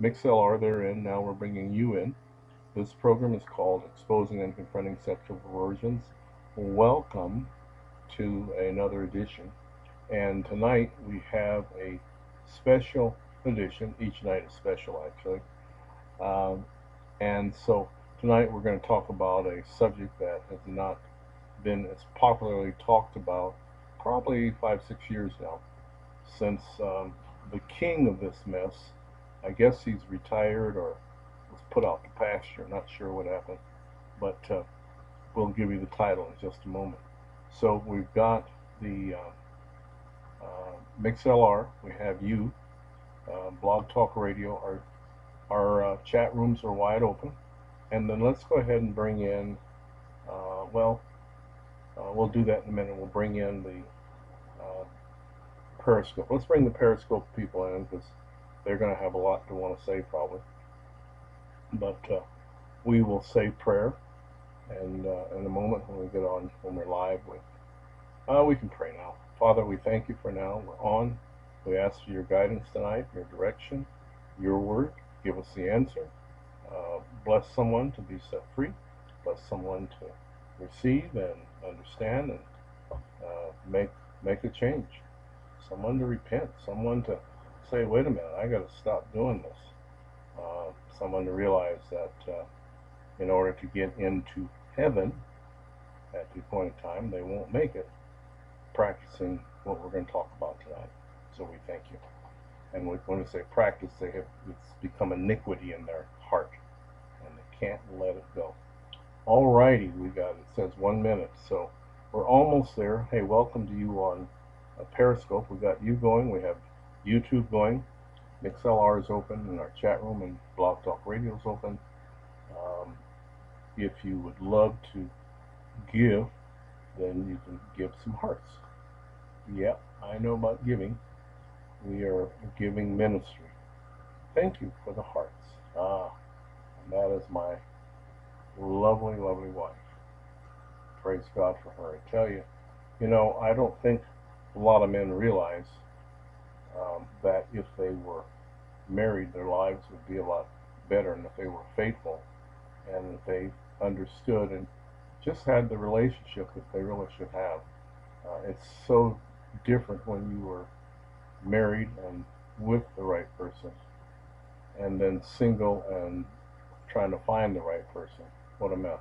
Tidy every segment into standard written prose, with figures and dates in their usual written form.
MIXLR, they're in. Now we're bringing you in. This program is called Exposing and Confronting Sexual Perversions. Welcome to another edition. And tonight we have a special edition. Each night is special, actually. And so tonight we're going to talk about a subject that has not been as popularly talked about probably 5-6 years now, since the king of this mess, I guess he's retired or was put out to pasture, not sure what happened, but we'll give you the title in just a moment. So we've got the MIXLR, we have you, Blog Talk Radio, our chat rooms are wide open, and then let's go ahead and bring in, we'll do that in a minute. We'll bring in the Periscope. Let's bring the Periscope people in because they're going to have a lot to want to say probably. But we will say prayer, and in a moment when we get on, when we're live, we can pray now. Father, we thank you for now. We're on. We ask for your guidance tonight, your direction, your word. Give us the answer. Bless someone to be set free. Bless someone to receive and understand and make a change. Someone to repent. Someone to say, wait a minute, I got to stop doing this. Someone to realize that in order to get into heaven at the point in time, they won't make it practicing what we're going to talk about tonight. So we thank you. And when we say practice, it's become iniquity in their heart, and they can't let it go. All righty, it says 1 minute, so we're almost there. Hey, welcome to you on Periscope. We've got you going, we have YouTube going, MIXLR is open, and our chat room and Blog Talk Radio is open. If you would love to give, then you can give some hearts. Yep, I know about giving. We are a giving ministry. Thank you for the hearts. And that is my lovely, lovely wife. Praise God for her. I tell you, I don't think a lot of men realize that if they were married, their lives would be a lot better, and if they were faithful, and if they understood and just had the relationship that they really should have. It's so different when you were married and with the right person, and then single and trying to find the right person. What a mess.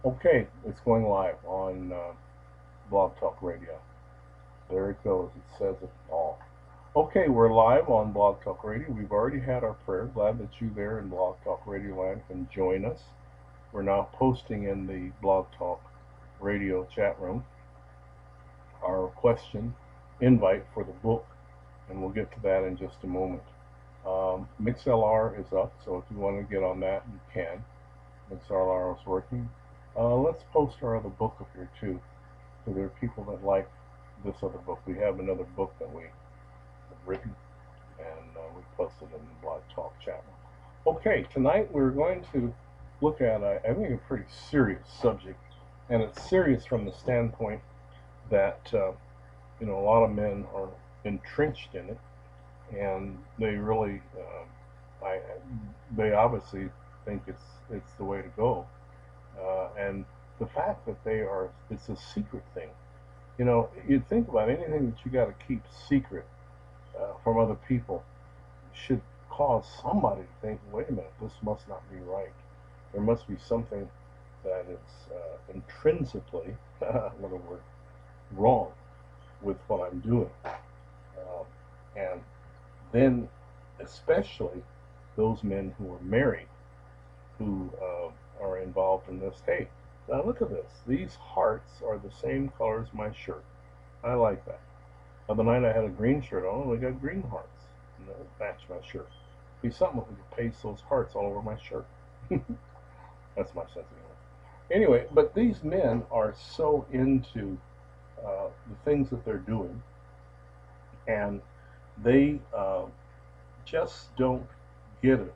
Okay, it's going live on Blog Talk Radio. There it goes. It says it all. Okay, we're live on Blog Talk Radio. We've already had our prayer. Glad that you there in Blog Talk Radio land can join us. We're now posting in the Blog Talk Radio chat room our question invite for the book, and we'll get to that in just a moment. MIXLR is up, so if you want to get on that, you can. MIXLR is working. Let's post our other book up here too, so there are people that like this other book. We have another book that we have written, and we posted in the Blog Talk chat room. Okay, tonight we're going to look at, I think, a pretty serious subject, and it's serious from the standpoint that a lot of men are entrenched in it, and they really, they obviously think it's the way to go, and the fact that it's a secret thing. You think about anything that you got to keep secret from other people should cause somebody to think, wait a minute, this must not be right. There must be something that is intrinsically, what a word, wrong with what I'm doing. And then especially those men who are married, who are involved in this. Hey, now look at this. These hearts are the same color as my shirt. I like that. The other night I had a green shirt on, and we got green hearts. And that match my shirt. Be something if we could paste those hearts all over my shirt. That's my sense of humor. Anyway, but these men are so into the things that they're doing, and they just don't get it.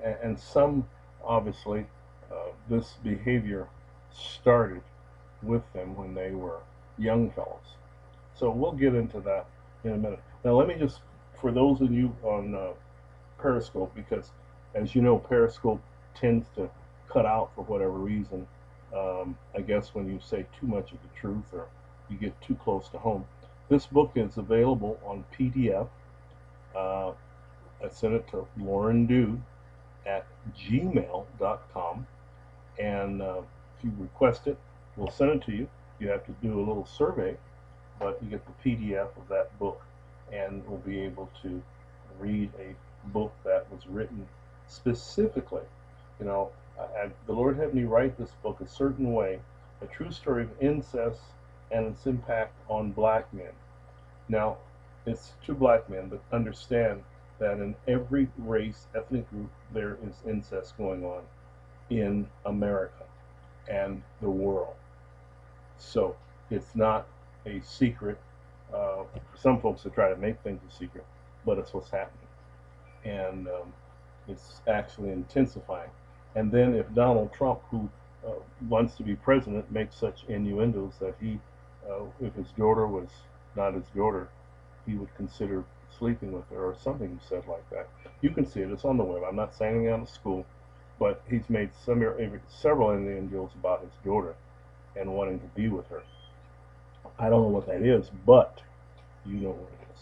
And some, obviously, this behavior started with them when they were young fellows. So we'll get into that in a minute. Now let me just, for those of you on Periscope, because as you know, Periscope tends to cut out for whatever reason. I guess when you say too much of the truth or you get too close to home. This book is available on PDF. I sent it to Loren at gmail.com, and if you request it, we'll send it to you. You have to do a little survey, but you get the PDF of that book, and we'll be able to read a book that was written specifically. You know, the Lord had me write this book a certain way, a true story of incest and its impact on black men. Now, it's to black men, but understand that in every race, ethnic group, there is incest going on in America and the world. So it's not a secret. For some folks that try to make things a secret, but it's what's happening. And it's actually intensifying. And then if Donald Trump, who wants to be president, makes such innuendos that he, if his daughter was not his daughter, he would consider sleeping with her, or something said like that. You can see it. It's on the web. I'm not saying anything out of school, but he's made several innuendos about his daughter and wanting to be with her. I don't know what that is, but you know what it is.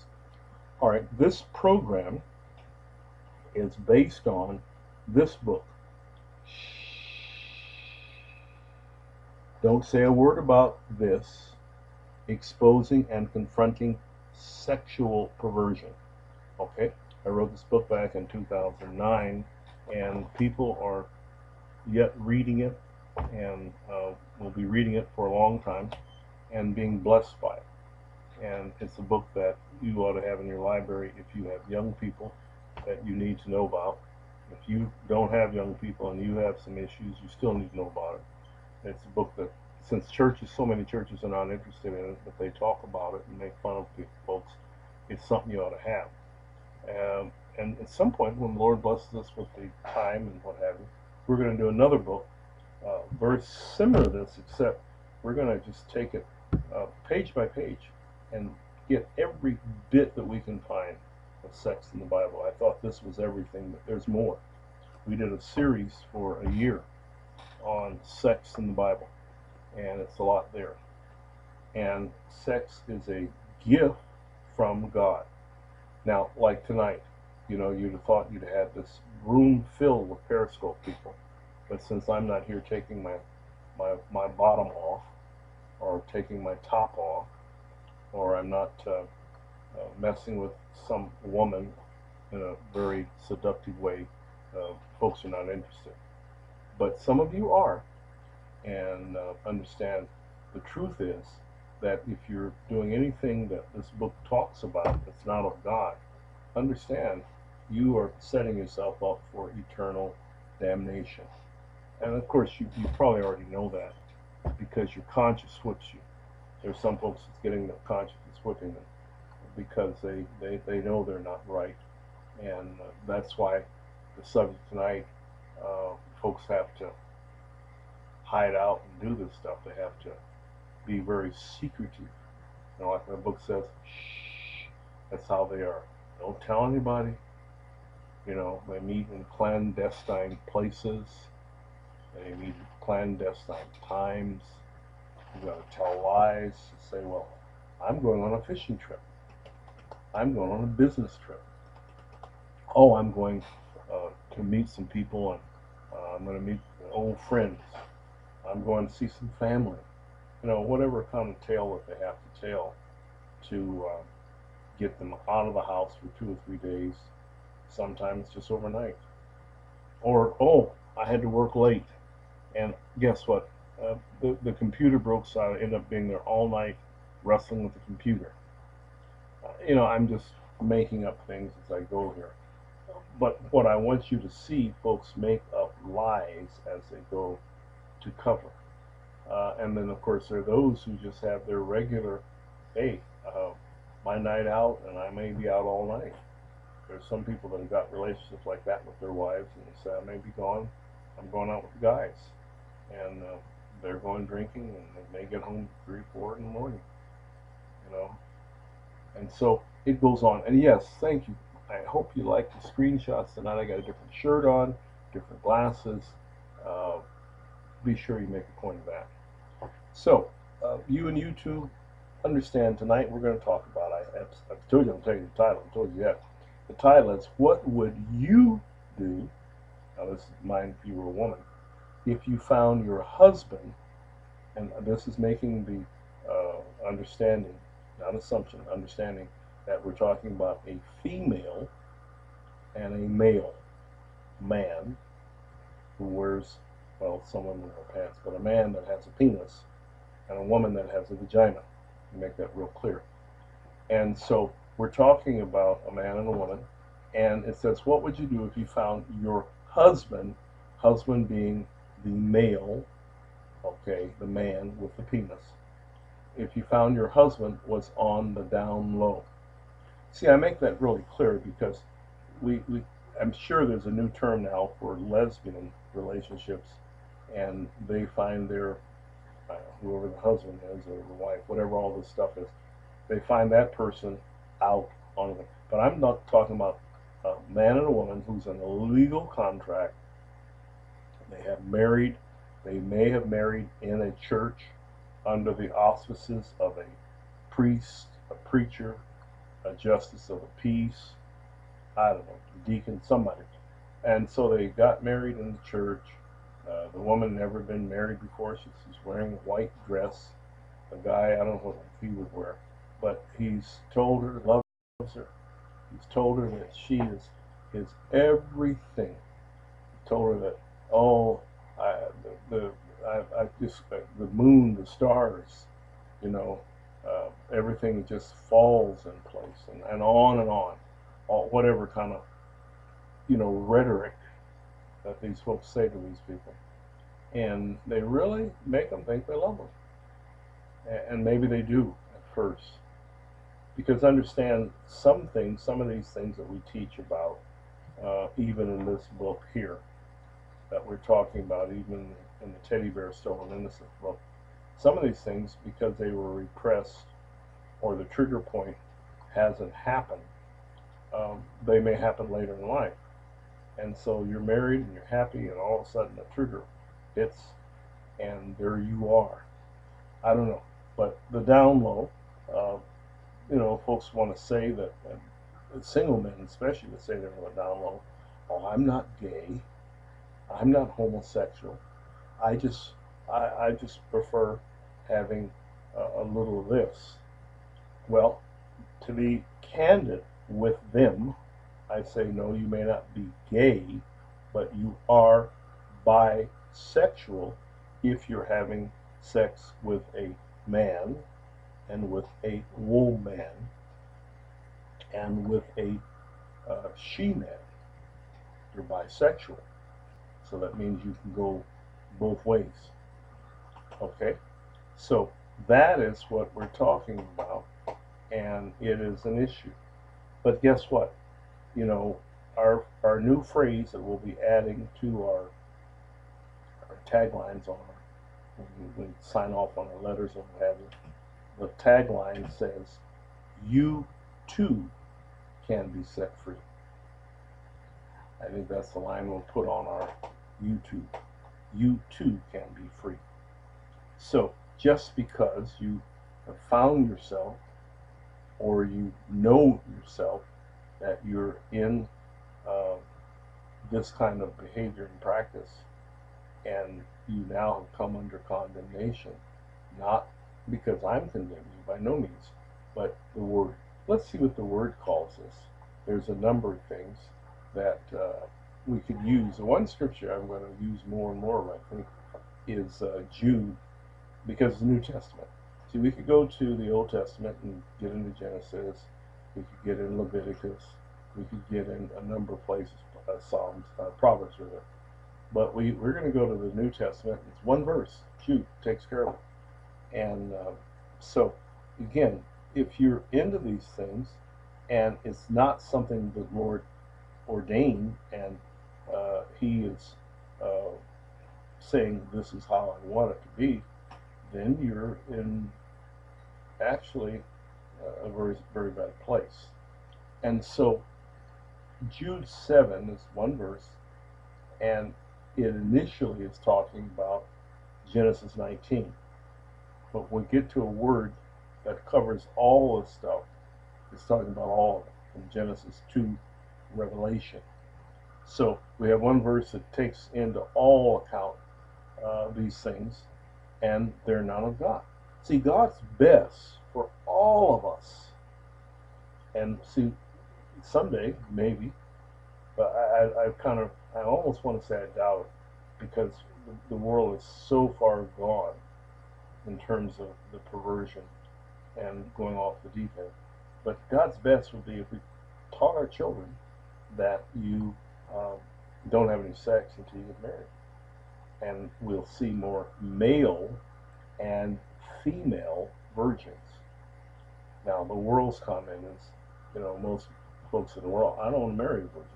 All right, this program is based on this book. Don't say a word about this: Exposing and Confronting Sexual Perversion. Okay, I wrote this book back in 2009, and people are yet reading it, and will be reading it for a long time and being blessed by it. And it's a book that you ought to have in your library if you have young people that you need to know about. If you don't have young people and you have some issues, you still need to know about it. It's a book that, since so many churches are not interested in it, but they talk about it and make fun of folks, it's something you ought to have. And at some point, when the Lord blesses us with the time and what have you, we're going to do another book very similar to this, except we're going to just take it page by page and get every bit that we can find of sex in the Bible. I thought this was everything, but there's more. We did a series for a year on sex in the Bible, and it's a lot there. And sex is a gift from God. Now, like tonight, you know, you'd have thought you'd have had this room filled with Periscope people, but since I'm not here taking my bottom off, or taking my top off, or I'm not messing with some woman in a very seductive way, folks are not interested. But some of you are, and understand the truth is that if you're doing anything that this book talks about that's not of God, understand you are setting yourself up for eternal damnation. And of course, you probably already know that, because your conscience whips you. There's some folks that's getting their conscience whipping them because they know they're not right. And that's why the subject tonight, folks have to hide out and do this stuff. They have to be very secretive. You know, like my book says, shh, that's how they are. Don't tell anybody. You know, they meet in clandestine places. They meet at clandestine times. You got to tell lies. Say, well, I'm going on a fishing trip. I'm going on a business trip. Oh, I'm going to meet some people, and I'm going to meet old friends. I'm going to see some family. You know, whatever kind of tale that they have to tell to get them out of the house for 2 or 3 days. Sometimes just overnight. Or, oh, I had to work late. And guess what? The computer broke, so I ended up being there all night wrestling with the computer. You know, I'm just making up things as I go here. But what I want you to see, folks make up lies as they go to cover. And then, of course, there are those who just have their regular, hey, my night out, and I may be out all night. There's some people that have got relationships like that with their wives, and they say, I may be gone, I'm going out with the guys. And they're going drinking, and they may get home 3 or 4 in the morning, you know. And so it goes on. And yes, thank you. I hope you like the screenshots tonight. I got a different shirt on, different glasses. Be sure you make a point of that. So, you and you two understand tonight we're going to talk about, I've told you, I'm telling you the title, I told you that. The title is, what would you do, now this is mine if you were a woman, if you found your husband, and this is making the understanding, not assumption, understanding that we're talking about a female and a male man who wears, well, some women wear pants, but a man that has a penis and a woman that has a vagina. Make that real clear. And so we're talking about a man and a woman, and it says, what would you do if you found your husband, husband being the male, okay, the man with the penis, if you found your husband was on the down low? See, I make that really clear because I'm sure there's a new term now for lesbian relationships, and they find their whoever the husband is or the wife, whatever all this stuff is, they find that person out on it. But I'm not talking about a man and a woman who's in a legal contract. They have married, they may have married in a church under the auspices of a priest, a preacher, a justice of the peace, I don't know, deacon, somebody. And so they got married in the church. The woman never been married before. She's wearing a white dress. The guy, I don't know what he would wear, but he's told her, loves her. He's told her that she is his everything. He told her that, oh, I just, the moon, the stars, you know, everything just falls in place, and on and on. All, whatever kind of, you know, rhetoric that these folks say to these people. And they really make them think they love them. And maybe they do at first. Because understand, some things, some of these things that we teach about, even in this book here, that we're talking about, even in the Teddy Bear Stolen Innocence book, some of these things, because they were repressed or the trigger point hasn't happened, they may happen later in life. And so you're married and you're happy, and all of a sudden the trigger hits, and there you are. I don't know, but the down low, you know, folks want to say that, single men especially would say they're down low. Oh, I'm not gay. I'm not homosexual. I just prefer having a little of this. Well, to be candid with them, I say, no, you may not be gay, but you are bisexual if you're having sex with a man and with a woman and with a she-man. You're bisexual. So that means you can go both ways. Okay? So that is what we're talking about, and it is an issue. But guess what? You know, our new phrase that we'll be adding to our taglines on our, when we sign off on our letters and what have you, the tagline says, you too can be set free. I think that's the line we'll put on our YouTube. You too can be free. So just because you have found yourself, or you know yourself, that you're in this kind of behavior and practice, and you now have come under condemnation, not because I'm condemning you, by no means, but the Word. Let's see what the Word calls us. There's a number of things that we could use. The one scripture I'm going to use more and more, I think, is Jude, because the New Testament. See, we could go to the Old Testament and get into Genesis, we could get in Leviticus, we could get in a number of places, Psalms, Proverbs rather. But we're going to go to the New Testament. It's one verse. Jude takes care of it. And so, again, if you're into these things, and it's not something that Lord ordained, and He is saying this is how I want it to be, then you're in actually a very, very bad place. And so Jude 7 is one verse, and it initially is talking about Genesis 19. But when we get to a word that covers all the stuff, it's talking about all of it, from Genesis to Revelation. So we have one verse that takes into all account these things, and they're none of God. See, God's best for all of us. And see, someday, maybe, but I almost want to say I doubt it, because the world is so far gone in terms of the perversion and going off the deep end. But God's best would be if we taught our children that you don't have any sex until you get married. And we'll see more male and female virgins. Now, the world's comment is, most folks in the world, I don't want to marry a virgin.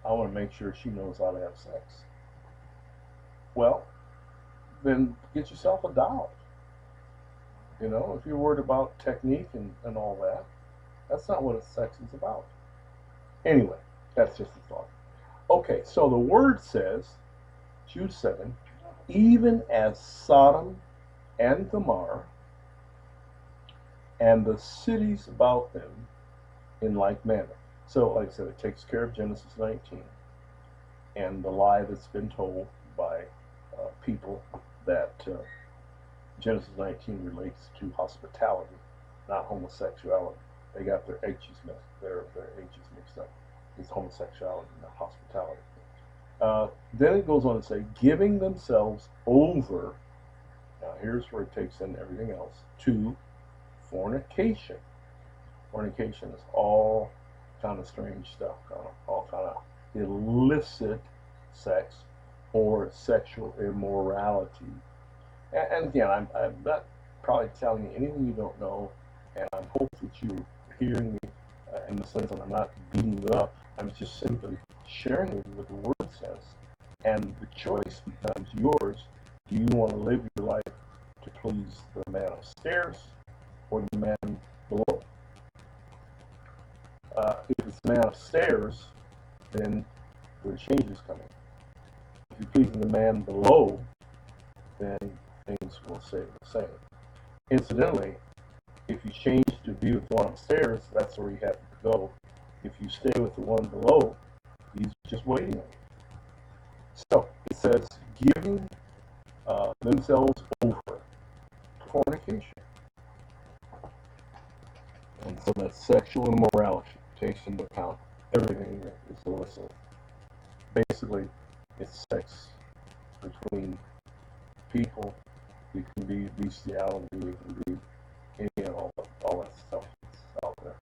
I want to make sure she knows how to have sex. Well, then get yourself a doll. If you're worried about technique and all that, that's not what sex is about. Anyway, that's just a thought. Okay, so the word says, Jude 7, even as Sodom and Gomorrah and the cities about them in like manner. So, like I said, it takes care of Genesis 19 and the lie that's been told by people that Genesis 19 relates to hospitality, not homosexuality. They got their H's mixed up. It's homosexuality, not hospitality. Then it goes on to say, giving themselves over, now here's where it takes in everything else, to fornication. Fornication is all kind of strange stuff, all kind of illicit sex or sexual immorality. And again, I'm not probably telling you anything you don't know, and I hope that you're hearing me in the sense that I'm not beating you up. I'm just simply sharing with you what the Word says. And the choice becomes yours. Do you want to live your life to please the man upstairs or the man below? If it's the man upstairs, then there are changes coming. If you're pleasing the man below, then things will stay the same. Incidentally, if you change to be with the one upstairs, that's where you have to go. If you stay with the one below, he's just waiting on you. So it says, giving themselves over to fornication. And so that sexual immorality takes into account everything that is illicit. Basically, it's sex between people. It can be bestiality, it can be any and all that stuff that's out there.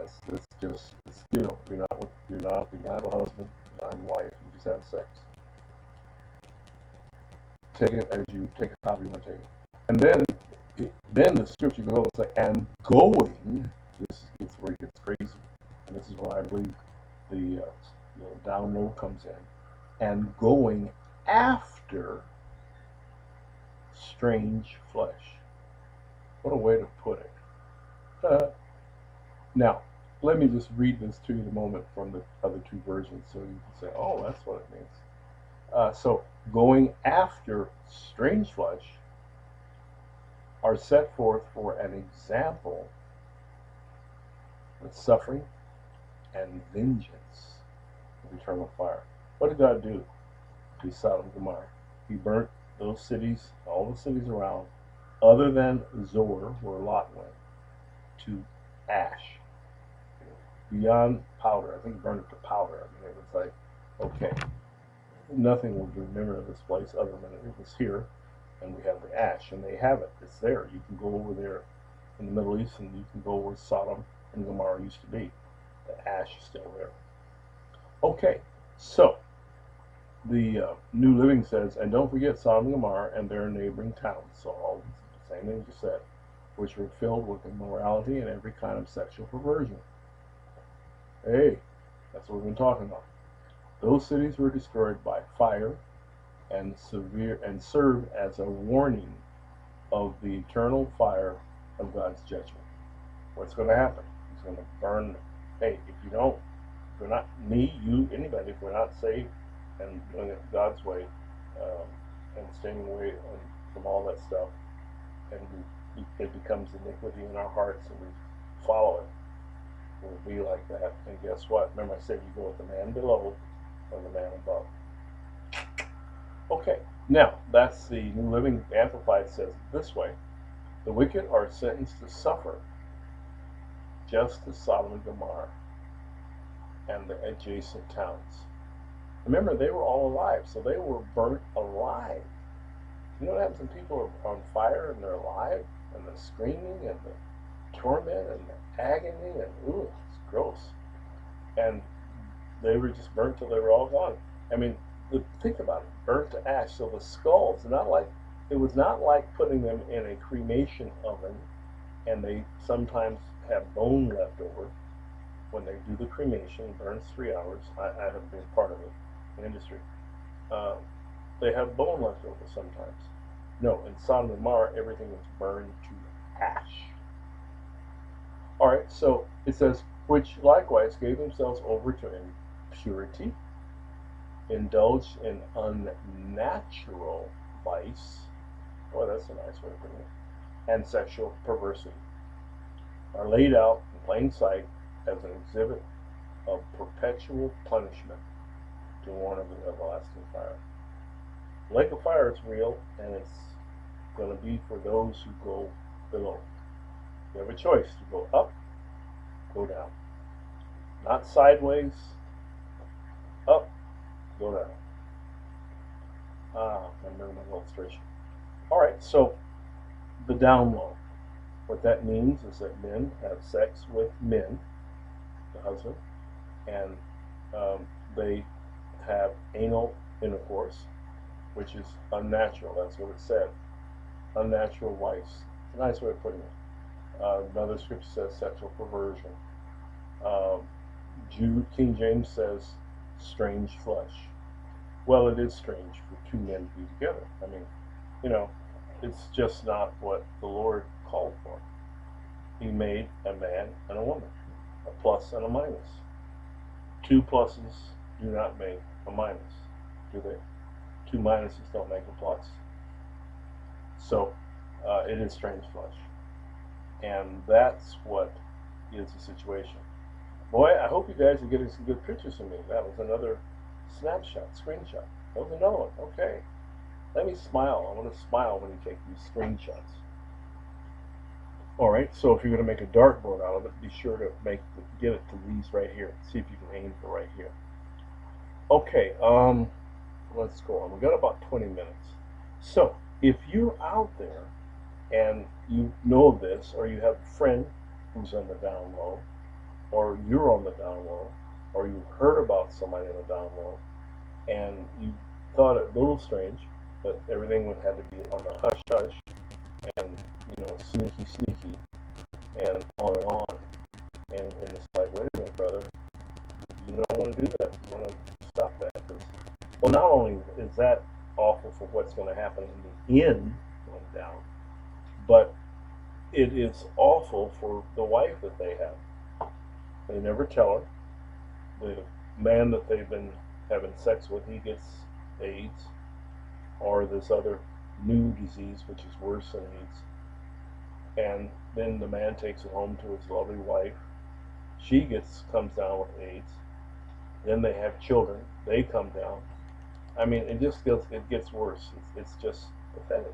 It's just still you're not a husband, you're not a wife, you just have sex. Take it as you take a copy, you want to take it. And then the scripture goes and say, and going, this is where it gets crazy. And this is why I believe the DownLow comes in. And going after strange flesh. What a way to put it. Now, let me just read this to you in a moment from the other two versions so you can say, oh, that's what it means. So, going after strange flesh are set forth for an example of suffering and vengeance of eternal fire. What did God do to Sodom and Gomorrah? He burnt those cities, all the cities around, other than Zoar, where Lot went, to ash. Beyond powder. I think he burned it to powder. I mean, it was like, okay, nothing will be remembered of this place other than it was here, and we have the ash, and they have it. It's there. You can go over there in the Middle East, and you can go where Sodom and Gomorrah used to be. The ash is still there. Okay, so the New Living says, and don't forget Sodom and Gomorrah and their neighboring towns. So all the same things you said, which were filled with immorality and every kind of sexual perversion. Hey, that's what we've been talking about. Those cities were destroyed by fire and serve as a warning of the eternal fire of God's judgment. What's going to happen? He's going to burn them. Hey, if you don't we're not, me, you, anybody, if we're not saved and doing it God's way, and staying away from all that stuff, and it becomes iniquity in our hearts, and we follow it, we'll be like that. And guess what? Remember I said you go with the man below or the man above. Okay, now that's the New Living Amplified says it this way: the wicked are sentenced to suffer, just as Sodom and Gomorrah and the adjacent towns. Remember, they were all alive, so they were burnt alive. You know what happens when people are on fire and they're alive, and the screaming and the torment and the agony, and ooh, it's gross. And they were just burnt till they were all gone. I mean, think about it, burnt to ash. So the skulls, it was not like putting them in a cremation oven, and they sometimes have bone left over when they do the cremation. It burns 3 hours. I haven't been part of it, the industry. They have bone left over sometimes. No, in Sodom and Gomorrah, everything was burned to ash. All right, so it says, which likewise gave themselves over to impurity, indulged in unnatural vice, boy, that's a nice way of putting it, and sexual perversity, are laid out in plain sight as an exhibit of perpetual punishment to warn of the everlasting fire. The lake of fire is real, and it's going to be for those who go below. You have a choice to go up, go down. Not sideways, up, go down. I remember my illustration. All right, so the down low. What that means is that men have sex with men, the husband, and they have anal intercourse, which is unnatural. That's what it said. Unnatural vice. It's a nice way of putting it. Another scripture says sexual perversion. King James says strange flesh. Well, it is strange for two men to be together. I mean, you know, it's just not what the Lord called for. He made a man and a woman, a plus and a minus. Two pluses do not make a minus, do they? Two minuses don't make a plus. So it is strange flesh. And that's what is the situation. Boy, I hope you guys are getting some good pictures of me. That was another snapshot, screenshot. That was another one. Okay. Let me smile. I want to smile when you take these screenshots. Alright, so if you're going to make a dartboard out of it, be sure to get it to these right here. See if you can aim for right here. Okay, let's go on. We've got about 20 minutes. So, if you're out there and you know this, or you have a friend who's on the down low, or you're on the down low, or you heard about somebody on the down low, and you thought it a little strange, but everything would have to be on the hush hush, and sneaky sneaky, and on and on, and it's like, wait a minute, brother, you don't want to do that. You want to stop that. Well, not only is that awful for what's going to happen in the end going down, but it is awful for the wife that they have. They never tell her. The man that they've been having sex with, he gets AIDS, or this other new disease, which is worse than AIDS. And then the man takes it home to his lovely wife. She comes down with AIDS. Then they have children. They come down. I mean, it gets worse. It's just pathetic.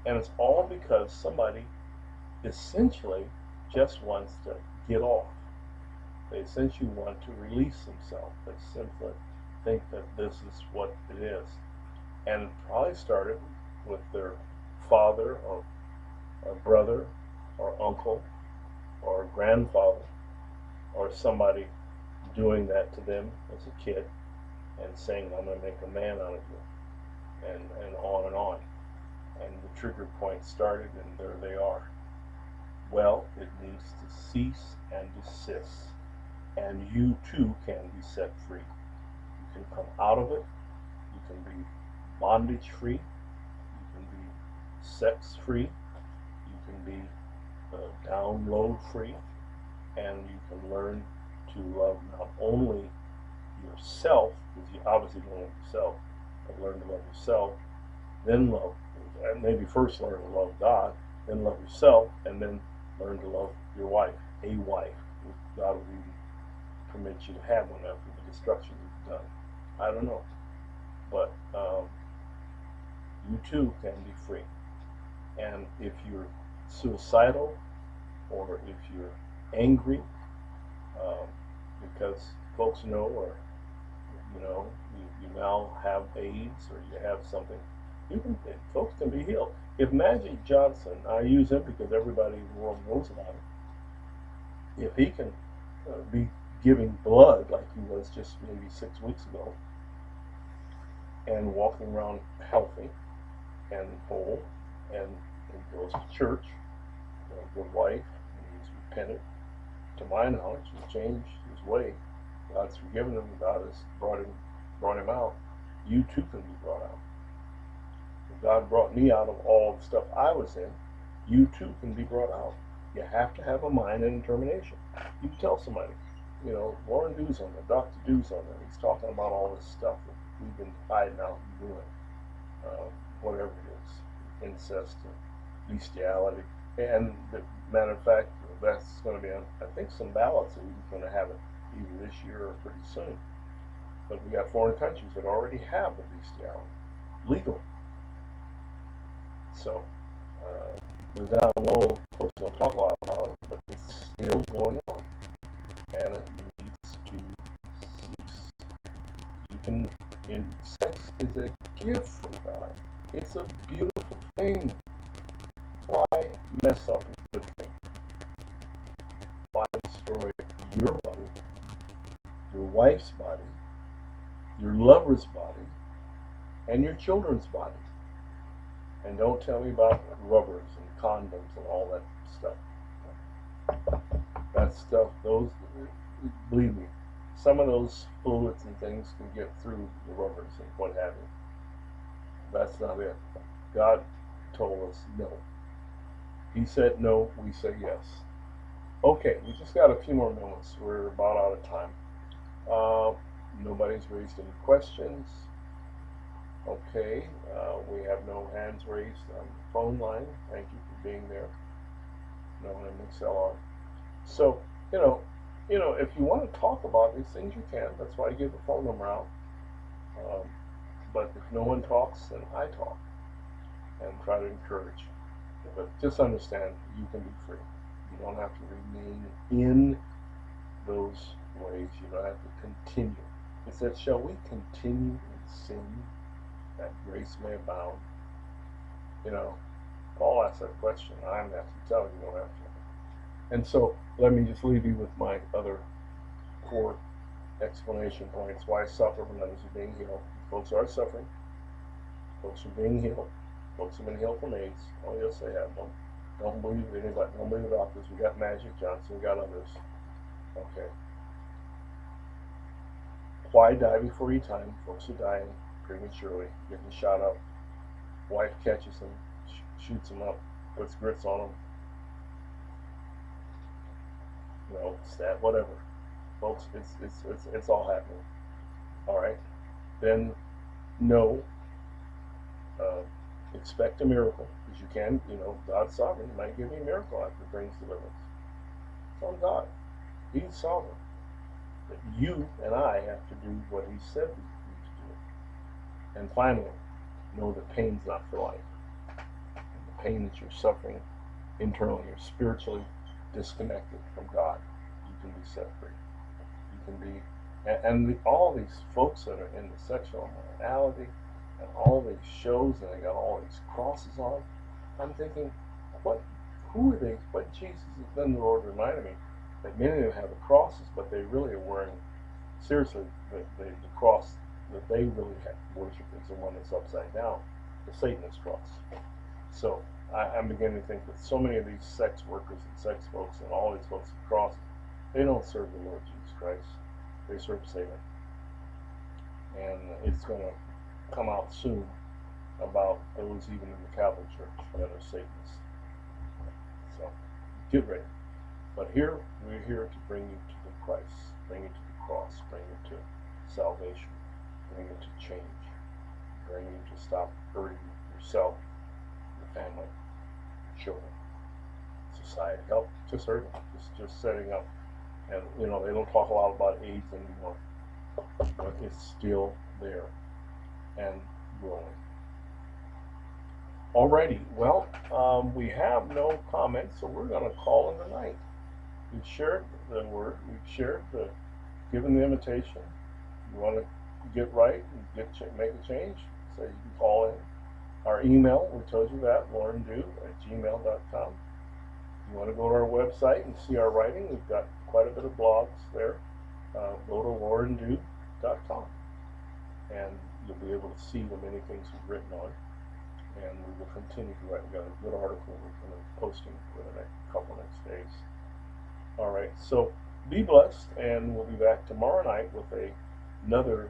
And it's all because somebody essentially just wants to get off. They essentially want to release themselves. They simply think that this is what it is. And it probably started with their father or brother or uncle or grandfather or somebody doing that to them as a kid and saying, I'm going to make a man out of you, and on and on. And the trigger point started, and there they are. Well, it needs to cease and desist, and you too can be set free. You can come out of it. You can be bondage free. You can be sex free. You can be down low free, and you can learn to love not only yourself, because you obviously don't love yourself, but learn to love yourself, then love, and maybe first learn to love God, then love yourself, and then learn to love your wife, a wife. God will even permit you to have one after the destruction you've done. I don't know. But you too can be free. And if you're suicidal, or if you're angry, because folks know, or you now have AIDS, or you have something, folks can be healed. If Magic Johnson, I use him because everybody in the world knows about him, if he can be giving blood like he was just maybe 6 weeks ago, and walking around healthy and whole, and he goes to church, a good wife, and he's repented, to my knowledge, he's changed his way. God's forgiven him. God has brought him out. You too can be brought out. If God brought me out of all the stuff I was in, you too can be brought out. You have to have a mind and determination. You can tell somebody, Loren Do's on there, Dr. Do's on there. He's talking about all this stuff that we've been hiding out and doing, whatever it is, incest, bestiality. And the matter of fact, that's going to be on, I think, some ballots, and we're going to have it either this year or pretty soon. But we got foreign countries that already have the bestiality legal. So, without no, folks don't talk a lot about it, but it's still going on, and it needs to cease. Sex is a gift from God. It's a beautiful thing. Why mess up a good thing? Why destroy your body, your wife's body, your lover's body, and your children's body? And don't tell me about rubbers and condoms and all that stuff. That stuff, believe me, some of those fluids and things can get through the rubbers and what have you. That's not it. God told us no. He said no, we say yes. Okay, we just got a few more minutes. We're about out of time. Nobody's raised any questions. Okay, we have no hands raised on the phone line. Thank you for being there. No one in MIXLR. So, if you want to talk about these things, you can. That's why I give the phone number out. But if no one talks, then I talk and try to encourage. But just understand, you can be free. You don't have to remain in those ways. You don't have to continue. It said, shall we continue in sin that grace may abound? Paul asked that question. I'm going to have to tell you, you don't have to. And so, let me just leave you with my other 4 explanation points. Why suffer when others are being healed? Folks are suffering. Folks are being healed. Folks have been healed from AIDS. Oh, yes, they have. Don't believe anybody. Don't believe the doctors. We got Magic Johnson. We got others. Okay. Why die before your time? Folks are dying prematurely, getting shot up. Wife catches them, shoots them up, puts grits on them. Stab, whatever. Folks, it's all happening. All right. Then, no. Expect a miracle, because you can. God's sovereign. He might give you a miracle after it brings deliverance. It's on God. He's sovereign. But you and I have to do what He said we need to do. And finally, know that pain's not for life. And the pain that you're suffering internally, you're spiritually disconnected from God. You can be set free. You can be, and all these folks that are into sexual immorality and all these shows, and they got all these crosses on. I'm thinking, who are they? What Jesus has done? The Lord reminded me that many of them have the crosses, but they really are wearing, seriously, the cross that they really have worship is the one that's upside down, the Satanist cross. So I'm beginning to think that so many of these sex workers and sex folks and all these folks with crosses, they don't serve the Lord Jesus Christ. They serve Satan. And it's going to come out soon about those even in the Catholic Church that are Satanists. So get ready. But we're here to bring you to the Christ. bring you to the cross, bring you to salvation, bring you to change, bring you to stop hurting yourself, your family, your children, society. Help just hurting, just setting up. And you know, they don't talk a lot about AIDS anymore, but it's still there and growing. Alrighty, well, we have no comments, so we're going to call in the night. We've shared the word, we've shared the, given the invitation. You want to get right and make a change, so you can call in. Our email, we told you that, lorendew@gmail.com. You want to go to our website and see our writing, we've got quite a bit of blogs there. Go to lorendew.com and you'll be able to see the many things we've written on. And we will continue to write. We've got a good article we're going to be posting for the next days. All right, so be blessed, and we'll be back tomorrow night with another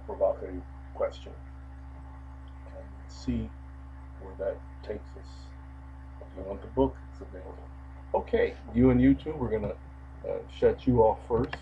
provocative question and see where that takes us. If you want the book, it's available. Okay, you and you two, we're going to shut you off first.